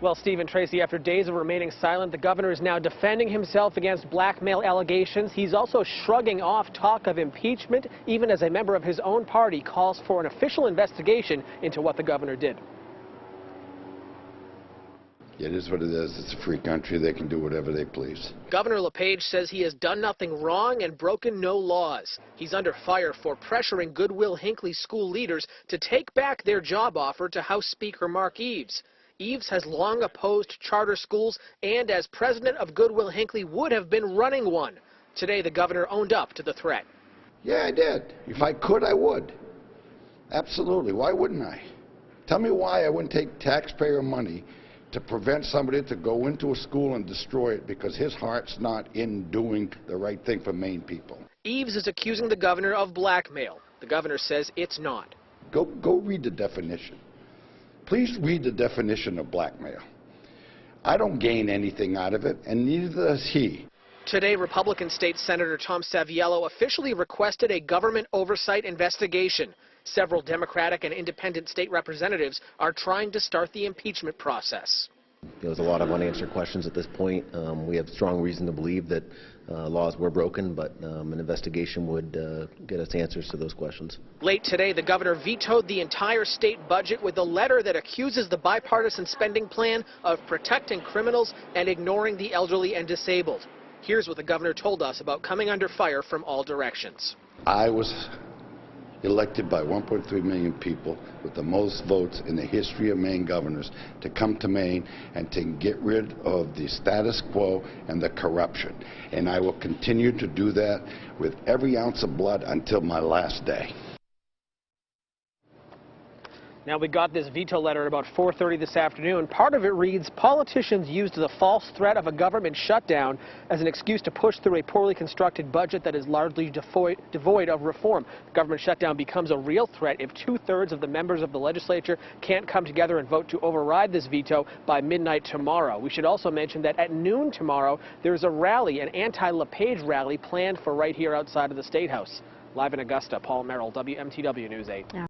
Well, Stephen Tracy, after days of remaining silent, the governor is now defending himself against blackmail allegations. He's also shrugging off talk of impeachment, even as a member of his own party calls for an official investigation into what the governor did. It is what it is. It's a free country. They can do whatever they please. Governor LePage says he has done nothing wrong and broken no laws. He's under fire for pressuring Goodwill Hinckley school leaders to take back their job offer to House Speaker Mark Eves. Eves has long opposed charter schools and, as president of Goodwill Hinckley, would have been running one. Today, the governor owned up to the threat. Yeah, I did. If I could, I would. Absolutely. Why wouldn't I? Tell me why I wouldn't take taxpayer money to prevent somebody to go into a school and destroy it because his heart's not in doing the right thing for Maine people. Eves is accusing the governor of blackmail. The governor says it's not. Go read the definition. Please read the definition of blackmail. I don't gain anything out of it, and neither does he. Today, Republican State Senator Tom Saviello officially requested a government oversight investigation. Several Democratic and independent state representatives are trying to start the impeachment process. There's a lot of unanswered questions at this point. We have strong reason to believe that laws were broken, but an investigation would get us answers to those questions. Late today, the governor vetoed the entire state budget with a letter that accuses the bipartisan spending plan of protecting criminals and ignoring the elderly and disabled. Here's what the governor told us about coming under fire from all directions. I was elected by 1.3 million people with the most votes in the history of Maine governors to come to Maine and to get rid of the status quo and the corruption. And I will continue to do that with every ounce of blood until my last day. Now, we got this veto letter at about 4:30 this afternoon. Part of it reads, politicians used the false threat of a government shutdown as an excuse to push through a poorly constructed budget that is largely devoid of reform. The government shutdown becomes a real threat if 2/3 of the members of the legislature can't come together and vote to override this veto by midnight tomorrow. We should also mention that at noon tomorrow, there's a rally, an anti-LePage rally planned for right here outside of the State House. Live in Augusta, Paul Merrill, WMTW News 8.